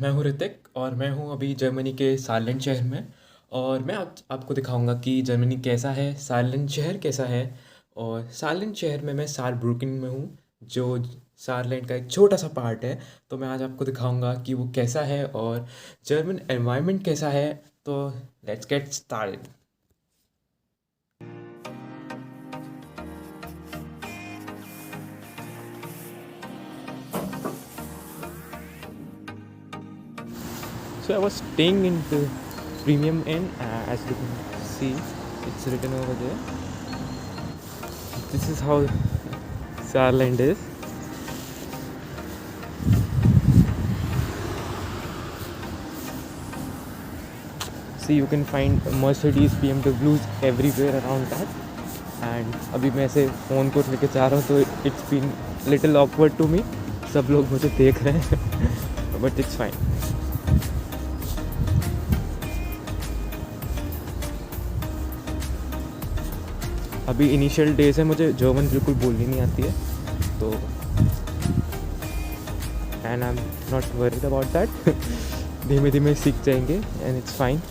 मैं हूँ ऋतिक और मैं हूँ अभी जर्मनी के सार्लेंड शहर में। और मैं आज आपको दिखाऊंगा कि जर्मनी कैसा है, सार्लेंड शहर कैसा है। और सार्लेंड शहर में मैं सारब्रुकन में हूँ, जो सार्लेंड का एक छोटा सा पार्ट है। तो मैं आज आपको दिखाऊंगा कि वो कैसा है और जर्मन एनवायरनमेंट कैसा है। तो let's get started. So I was staying in the premium inn, as you can see, it's written over there. This is how Saarland is. See, you can find Mercedes, BMWs everywhere around that. And अभी मैं ऐसे phone को लेके जा रहा हूँ तो it's been little awkward to me. सब लोग मुझे देख रहे हैं but it's fine. अभी इनिशियल डेज है, मुझे जर्मन बिल्कुल बोलनी नहीं आती है तो and I am not worried about that. धीमे धीमे सीख जाएंगे and it's fine.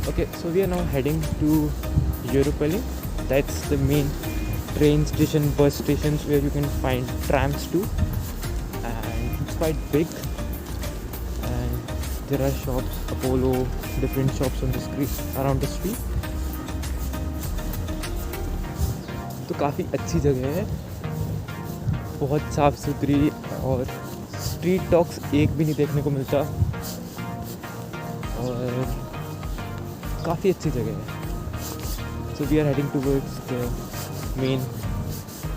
Okay, so we are now heading to Europoli. That's the main train station, bus stations where you can find trams too. And it's quite big. And there are shops, Apollo, different shops on the street, around the street. तो काफ़ी अच्छी जगह है, बहुत साफ़ सुथरी, और street dogs एक भी नहीं देखने को मिलता, और काफ़ी अच्छी जगह है। So we are heading towards the main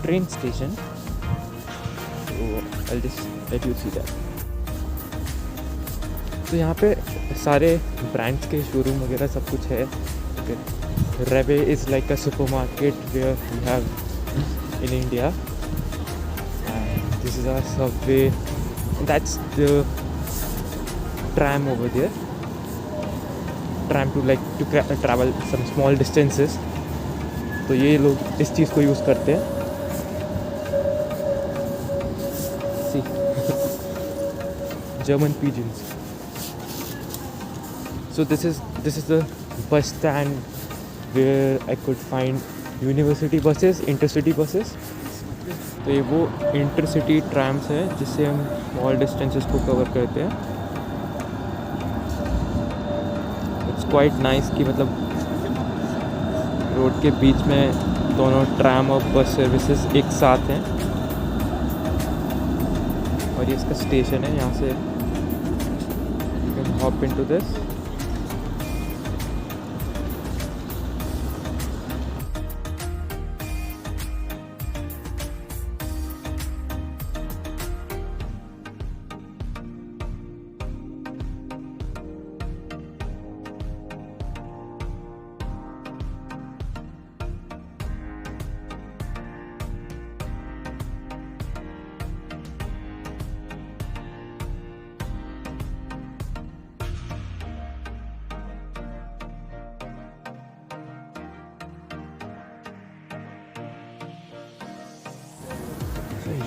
train station, तो I just let you see that. तो यहाँ पे सारे ब्रांड्स के शोरूम वगैरह सब कुछ है। Rewe is like a supermarket where we have in India, and this is our subway, that's the tram over there, tram to like to travel some small distances. तो ये लोग इस चीज़ को यूज़ करते हैं। See, German pigeons. So this is the bus stand where I could find university buses, intercity buses. तो ये वो intercity trams है जिससे हम small distances को cover करते हैं। क्वाइट नाइस कि मतलब रोड के बीच में दोनों ट्रैम और बस सर्विसेज एक साथ हैं। और ये इसका स्टेशन है, यहाँ से you can hop into this.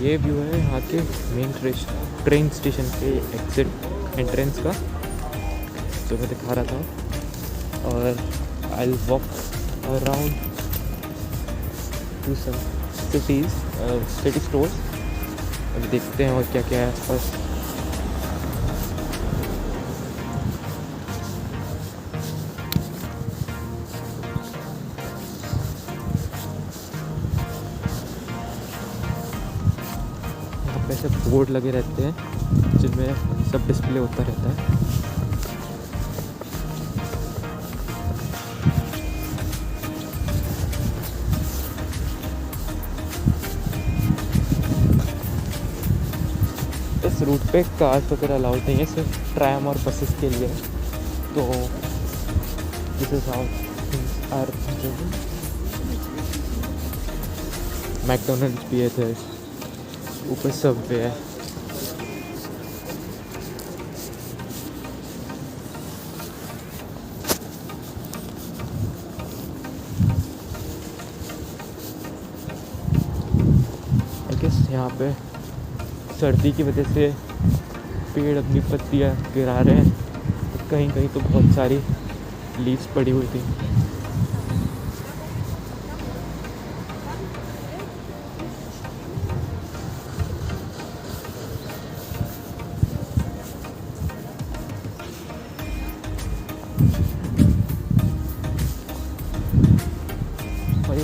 ये व्यू है यहाँ के मेन ट्रेन स्टेशन के एग्जिट एंट्रेंस का, जो मैं दिखा रहा था। और I will walk around to some city stores. अभी देखते हैं और क्या क्या है आसपास। ऐसे बोर्ड लगे रहते हैं जिनमें सब डिस्प्ले होता रहता है। इस रूट पे कार्स वगैरह अलाउड नहीं है, सिर्फ ट्रैम और बसेस के लिए। तो this is how things are improving. McDonald's भी है इधर, ऊपर सबवे है। आई गेस यहाँ पे सर्दी की वजह से पेड़ अपनी पत्तियाँ गिरा रहे हैं, तो कहीं कहीं तो बहुत सारी लीव्स पड़ी हुई थी।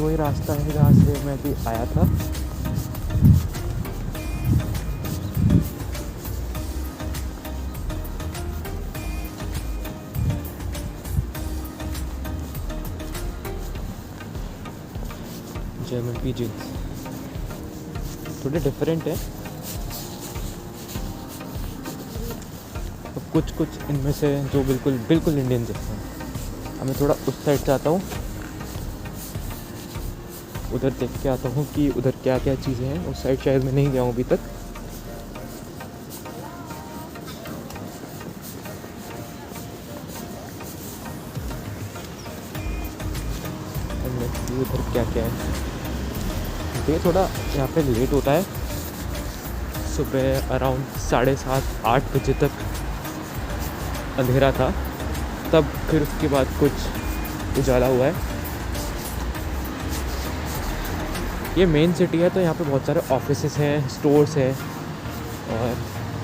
वही रास्ता है जहाँ से मैं भी आया था। जर्मन पिजन्स थोड़े डिफरेंट है। अब कुछ कुछ इनमें से जो बिल्कुल बिल्कुल इंडियन जैसे हैं। अब मैं थोड़ा उस साइड जाता हूँ, उधर देख के आता हूँ कि उधर क्या क्या चीज़ें हैं। उस साइड शायद मैं नहीं गया हूँ अभी तक। उधर क्या क्या है। ये थोड़ा यहाँ पे लेट होता है, सुबह अराउंड 7:30-8 बजे तक अंधेरा था, तब फिर उसके बाद कुछ उजाला हुआ है। ये मेन सिटी है तो यहाँ पे बहुत सारे ऑफिसेस हैं, स्टोर्स हैं, और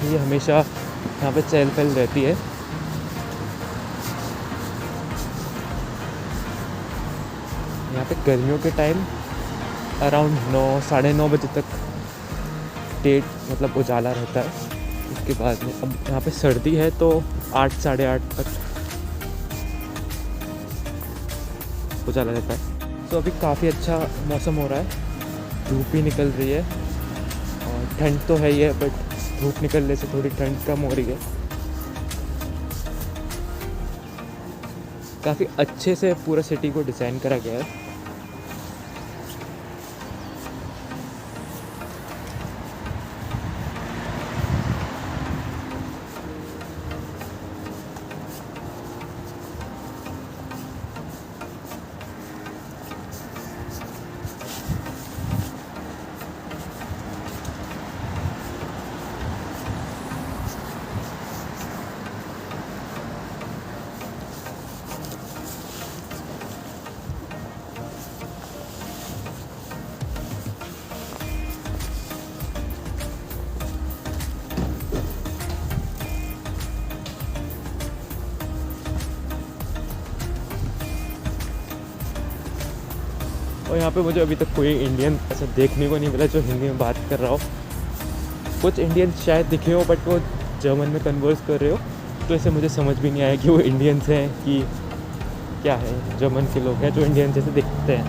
ये हमेशा यहाँ पे चहल पहल रहती है। यहाँ पे गर्मियों के टाइम अराउंड 9-9:30 बजे तक मतलब उजाला रहता है। उसके बाद में अब यहाँ पे सर्दी है तो 8-8:30 तक उजाला रहता है। तो अभी काफ़ी अच्छा मौसम हो रहा है, धूप भी निकल रही है, और ठंड तो है ही है, बट धूप निकलने से थोड़ी ठंड कम हो रही है। काफ़ी अच्छे से पूरा सिटी को डिज़ाइन करा गया है। और यहाँ पे मुझे अभी तक कोई इंडियन ऐसा देखने को नहीं मिला जो हिंदी में बात कर रहा हो। कुछ इंडियन शायद दिखे हो, बट वो जर्मन में कन्वर्स कर रहे हो, तो ऐसे मुझे समझ भी नहीं आया कि वो इंडियंस हैं कि क्या है। जर्मन के लोग हैं जो इंडियन जैसे दिखते हैं,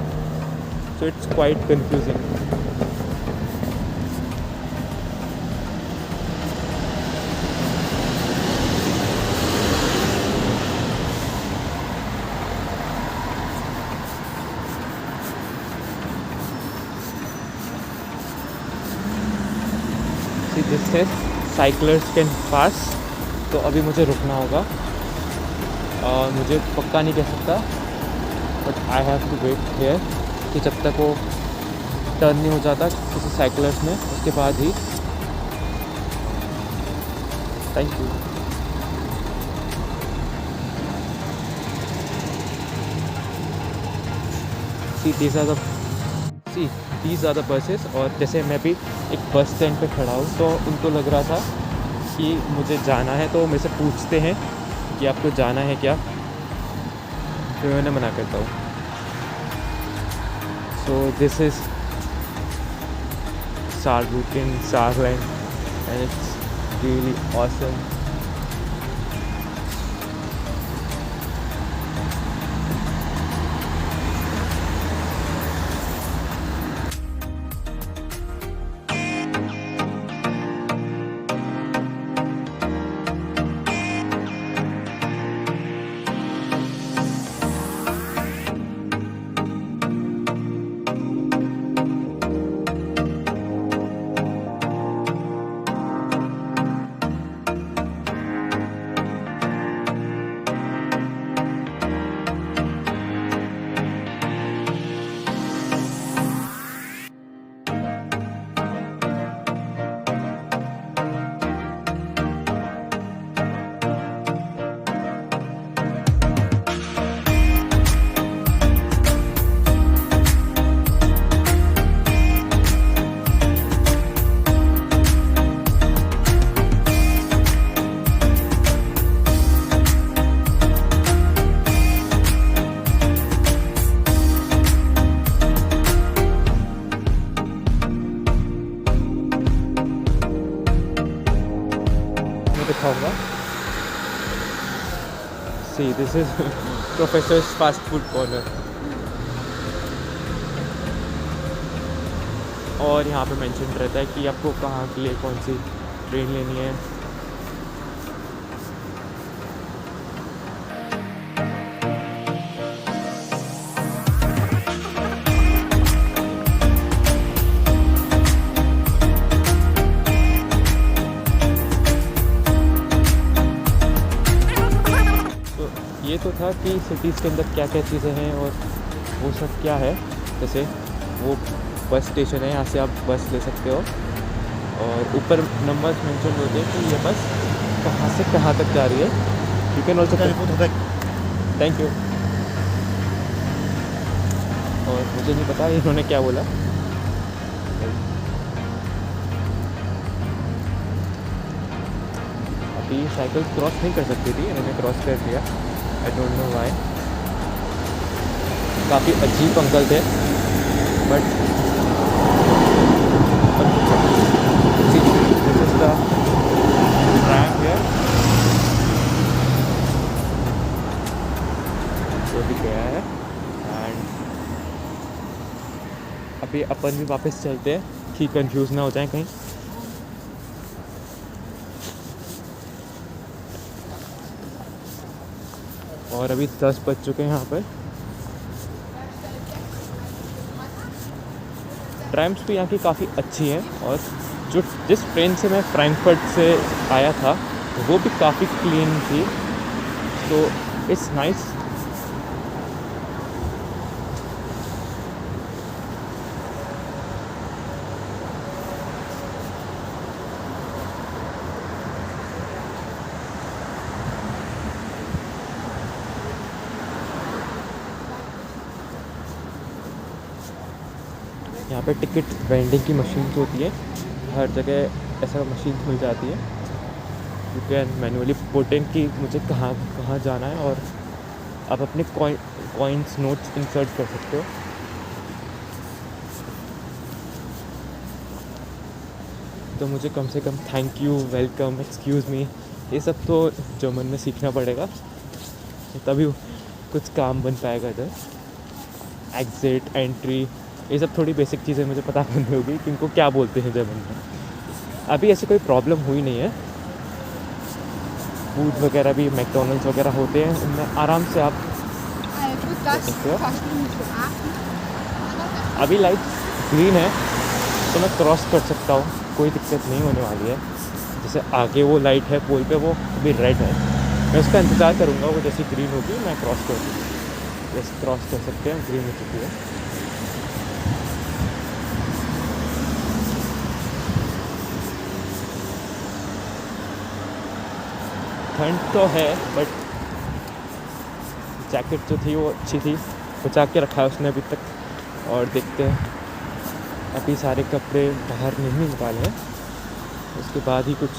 so it's quite confusing. This है साइकिलर्स कैन पास, तो अभी मुझे रुकना होगा। मुझे पक्का नहीं कह सकता, but I have to wait here कि जब तक वो टर्न नहीं हो जाता किसी साइकिलर्स में, उसके बाद ही। Thank you. these are the buses। और जैसे मैं भी एक बस स्टैंड पे खड़ा हूँ, तो उनको लग रहा था कि मुझे जाना है, तो मेरे से पूछते हैं कि आपको जाना है क्या, तो मैं मना करता हूँ। So this is Saarbrücken, Saarland, and it's really awesome। This is professors fast food corner. और यहाँ पे मेंशन रहता है कि आपको कहाँ के लिए कौन सी ट्रेन लेनी है। ये तो था कि सिटीज़ के अंदर क्या क्या चीज़ें हैं और वो सब क्या है। जैसे वो बस स्टेशन है, यहाँ से आप बस ले सकते हो और ऊपर नंबर्स मेंशन होते हैं कि ये बस कहाँ से कहाँ तक जा रही है। You can also thank you. और मुझे नहीं पता इन्होंने क्या बोला। अभी साइकिल क्रॉस नहीं कर सकती थी, इन्होंने क्रॉस कर दिया। I don't know why. काफ़ी अजीब अंकल थे but this is the tram here. जो भी गया है एंड अभी अपन भी वापस चलते हैं कि कंफ्यूज ना हो जाए कहीं। और अभी 10 बज चुके हैं यहाँ पर। ट्रैम्स भी यहाँ की काफ़ी अच्छी हैं और जिस ट्रेन से मैं फ्रैंकफर्ट से आया था वो भी काफ़ी क्लीन थी, तो इट्स नाइस। यहाँ पे टिकट वेंडिंग की मशीन होती है, हर जगह ऐसा मशीन खुल जाती है। You can manually put in कि मुझे कहाँ कहाँ जाना है और आप अपने कॉइन्स नोट्स इंसर्ट कर सकते हो। तो मुझे कम से कम thank you, welcome, excuse me ये सब तो जर्मन में सीखना पड़ेगा, तभी कुछ काम बन पाएगा इधर। एग्ज़िट, एंट्री, ये सब थोड़ी बेसिक चीज़ें मुझे पता नहीं होगी कि इनको क्या बोलते हैं जर्मन में। अभी ऐसी कोई प्रॉब्लम हुई नहीं है। फूड वगैरह भी मैकडोनल्ड्स वगैरह होते हैं, उनमें आराम से आप सकते हो। अभी लाइट ग्रीन है तो मैं क्रॉस कर सकता हूँ, कोई दिक्कत नहीं होने वाली है। जैसे आगे वो लाइट है पोल पे, वो अभी रेड है, मैं उसका इंतज़ार करूँगा। वो जैसी ग्रीन होगी मैं क्रॉस कर दूँगा। जैसे क्रॉस कर सकते हैं, ग्रीन हो चुकी है। ठंड तो है बट जैकेट जो थी वो अच्छी थी, बचा के रखा है उसने अभी तक। और देखते हैं, अभी सारे कपड़े बाहर नहीं निकाले हैं, उसके बाद ही कुछ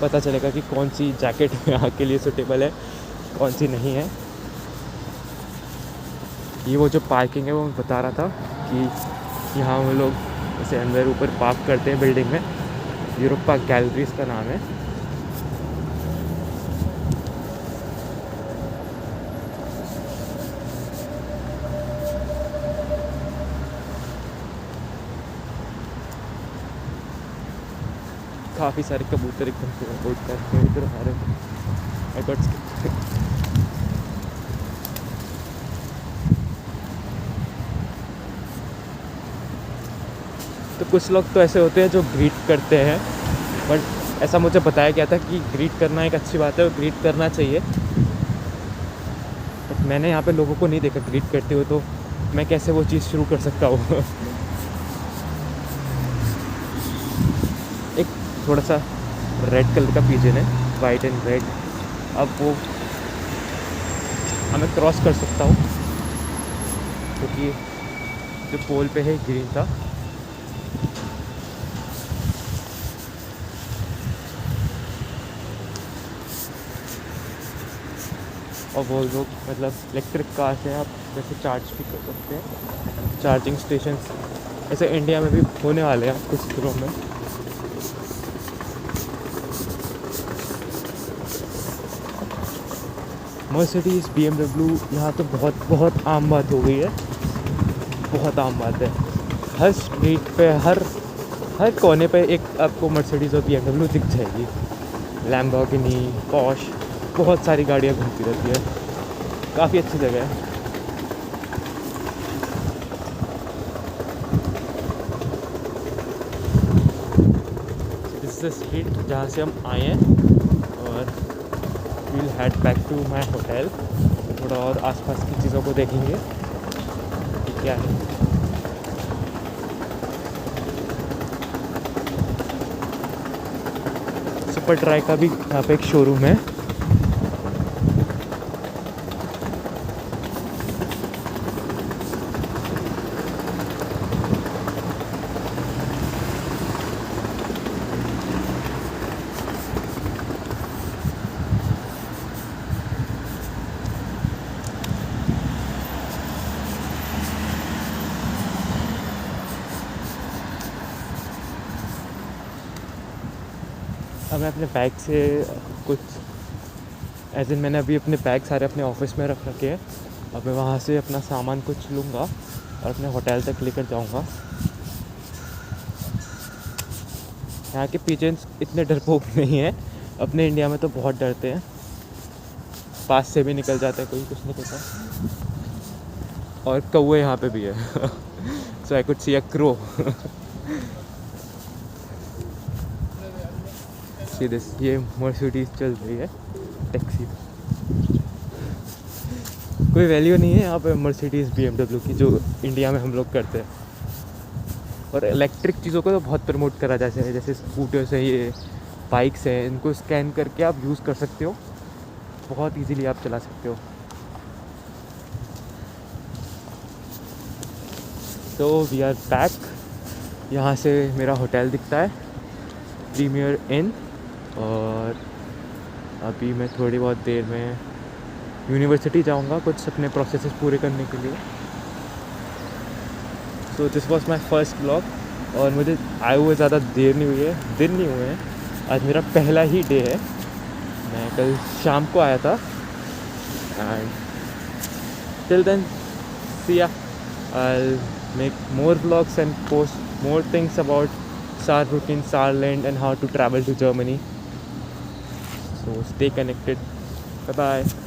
पता चलेगा कि कौन सी जैकेट यहाँ के लिए सूटेबल है, कौन सी नहीं है। ये वो जो पार्किंग है वो मैं बता रहा था कि यहाँ वो लोग ऐसे अंदर ऊपर पार्क करते हैं बिल्डिंग में। यूरोपा गैलरीज का नाम है। काफ़ी सारे कबूतर एकदम उड़ करके इधर आ रहे हैं। तो कुछ लोग तो ऐसे होते हैं जो ग्रीट करते हैं, बट ऐसा मुझे बताया गया था कि ग्रीट करना एक अच्छी बात है और ग्रीट करना चाहिए। बट मैंने यहाँ पे लोगों को नहीं देखा ग्रीट करते हुए, तो मैं कैसे वो चीज़ शुरू कर सकता हूँ। एक थोड़ा सा रेड कलर का पिजन है, वाइट एंड रेड। अब वो मैं क्रॉस कर सकता हूँ क्योंकि जो पोल पे है ग्रीन था। और वो लोग मतलब इलेक्ट्रिक कार से आप जैसे चार्ज भी कर सकते हैं। चार्जिंग स्टेशन ऐसे इंडिया में भी होने वाले हैं कुछ दिनों में। मर्सिडीज़ BMW यहाँ तो बहुत बहुत आम बात हो गई है, बहुत आम बात है। हर स्ट्रीट पे हर कोने पे एक आपको मर्सिडीज़ और BMW दिख जाएगी। लैम्बोर्गिनी, पोर्श, बहुत सारी गाड़ियाँ घूमती रहती है। काफ़ी अच्छी जगह है। दिस इज स्ट्रीट जहाँ से हम आए हैं और we'll head back to my hotel. थोड़ा और आसपास की चीज़ों को देखेंगे कि क्या है। सुपर ट्राई का भी यहाँ पे एक शोरूम है। अब मैं अपने बैग से कुछ एज इन मैंने अभी अपने बैग सारे अपने ऑफिस में रख रखे हैं। अब मैं वहाँ से अपना सामान कुछ लूँगा और अपने होटल तक लेकर जाऊँगा। यहाँ के पिजन्स इतने डरपोक नहीं हैं, अपने इंडिया में तो बहुत डरते हैं, पास से भी निकल जाता है कोई, कुछ नहीं कहता। और कौवे यहाँ पे भी है so I could see a crow. See this, ये मर्सिडीज़ चल रही है टैक्सी। कोई वैल्यू नहीं है यहाँ पे मर्सिडीज़ BMW की जो इंडिया में हम लोग करते हैं। और इलेक्ट्रिक चीज़ों को तो बहुत प्रमोट करा जाता है, जैसे स्कूटर्स है, ये बाइक्स हैं, इनको स्कैन करके आप यूज़ कर सकते हो, बहुत इजीली आप चला सकते हो। तो वी आर बैक। यहाँ से मेरा होटल दिखता है, प्रीमियर इन। और अभी मैं थोड़ी बहुत देर में यूनिवर्सिटी जाऊँगा कुछ अपने प्रोसेसेस पूरे करने के लिए। So this was my first blog. और मुझे आए हुए ज़्यादा देर नहीं हुई है, दिन नहीं हुए हैं। आज मेरा पहला ही डे है। मैं कल शाम को आया था। एंड टिल देन सी या, I'll make more vlogs and post more things about Saarbrücken, Saarland and how to travel to Germany. So stay connected. Bye bye.